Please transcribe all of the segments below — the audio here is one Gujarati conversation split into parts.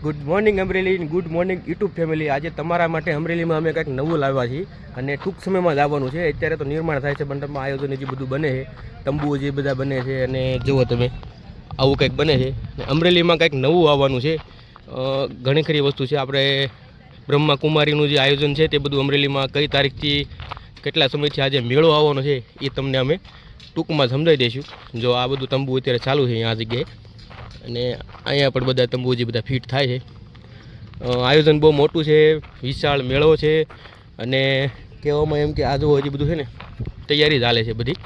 Good morning Amreli, good morning YouTube family. આજે તમારા માટે અમરેલીમાં અમે કંઈક નવું લાવ્યા છીએ અને ટૂંક સમયમાં જ આવવાનું છે. અત્યારે તો નિર્માણ થાય છે, મંડપમાં આયોજન જે બધું બને છે, તંબુઓ જે બધા બને છે અને જુઓ તમે આવું કંઈક બને છે. અમરેલીમાં કંઈક નવું આવવાનું છે. ઘણી ખરી વસ્તુ છે. આપણે બ્રહ્માકુમારીનું જે આયોજન છે તે બધું અમરેલીમાં કઈ તારીખથી કેટલા સમયથી આજે મેળો આવવાનો છે એ તમને અમે ટૂંકમાં સમજાવી દઈશું. જો આ બધું તંબુ અત્યારે ચાલુ છે અહીંયા આ જગ્યાએ, અને અહીંયા પણ બધા તંબુ જે બધા ફિટ થાય છે. આયોજન બહુ મોટું છે, વિશાળ મેળો છે અને કહેવામાં એમ કે આ જો હજી બધું છે ને તૈયારી ચાલે છે બધી.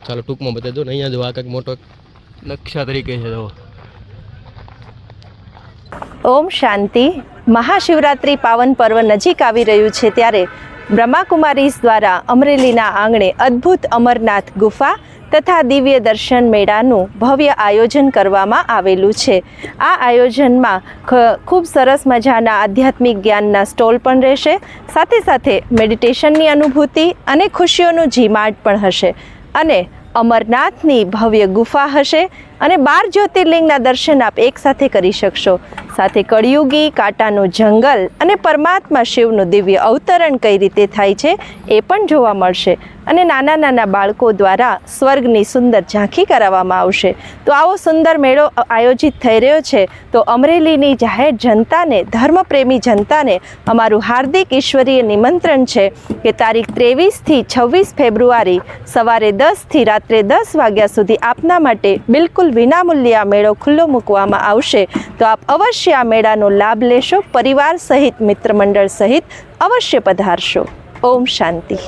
ચાલો ટૂંકમાં બતાવી દો ને. અહીંયા જો આ કંઈક મોટો નકશા તરીકે છે. જો ઓમ શાંતિ. મહાશિવરાત્રિ પાવન પર્વ નજીક આવી રહ્યું છે ત્યારે બ્રહ્માકુમારીઝ દ્વારા અમરેલીના આંગણે અદ્ભુત અમરનાથ ગુફા તથા દિવ્ય દર્શન મેળાનું ભવ્ય આયોજન કરવામાં આવેલું છે. આ આયોજનમાં ખૂબ સરસ મજાના આધ્યાત્મિક જ્ઞાનના સ્ટોલ પણ રહેશે, સાથે સાથે મેડિટેશનની અનુભૂતિ અને ખુશીઓનું જીમાટ પણ હશે, અને અમરનાથની ભવ્ય ગુફા હશે અને 12 જ્યોતિર્લિંગના દર્શન આપ એકસાથે કરી શકશો. સાથે કળિયુગી કાંટાનું જંગલ અને પરમાત્મા શિવનું દિવ્ય અવતરણ કઈ રીતે થાય છે એ પણ જોવા મળશે, અને નાના નાના બાળકો દ્વારા સ્વર્ગની સુંદર ઝાંખી કરાવવામાં આવશે. તો આવો સુંદર મેળો આયોજિત થઈ રહ્યો છે. તો અમરેલીની જાહેર જનતાને, ધર્મપ્રેમી જનતાને અમારું હાર્દિક ઈશ્વરીય નિમંત્રણ છે કે તારીખ 23થી 26 ફેબ્રુઆરી સવારે 10થી રાત્રે 10 વાગ્યા સુધી આપના માટે બિલકુલ વિનામૂલ્યે આ મેળો ખુલ્લો મૂકવામાં આવશે. તો આપ અવશ્ય આ મેળાનો લાભ લેશો, પરિવાર સહિત, મિત્ર મંડળ સહિત અવશ્ય પધારશો. ઓમ શાંતિ.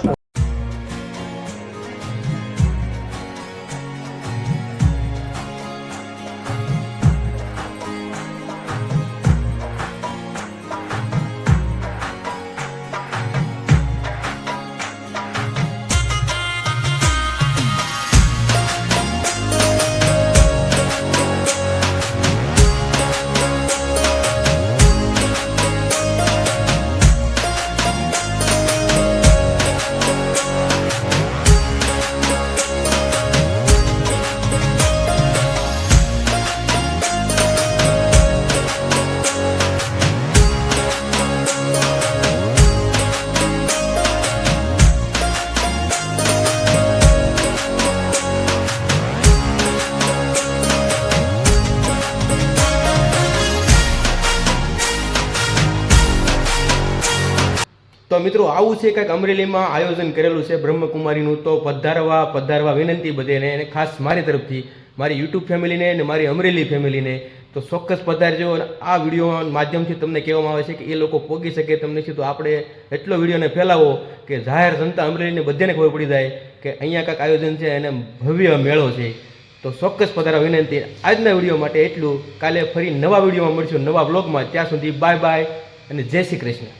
તો મિત્રો આવું છે કંઈક અમરેલીમાં આયોજન કરેલું છે બ્રહ્મકુમારીનું. તો પધારવા વિનંતી બધાને, અને ખાસ મારી તરફથી મારી યુટ્યુબ ફેમિલીને અને મારી અમરેલી ફેમિલીને તો ચોક્કસ પધારજો. અને આ વિડીયો માધ્યમથી તમને કહેવામાં આવે છે કે એ લોકો પહોંચી શકે તમને છે. તો આપણે એટલો વિડીયોને ફેલાવો કે જાહેર જનતા અમરેલીને બધાને ખબર પડી જાય કે અહીંયા કાંઈક આયોજન છે અને ભવ્ય મેળો છે. તો ચોક્કસ પધારવા વિનંતી. આજના વિડીયો માટે એટલું. કાલે ફરી નવા વિડીયોમાં મળશું, નવા બ્લોગમાં. ત્યાં સુધી બાય બાય અને જય શ્રી કૃષ્ણ.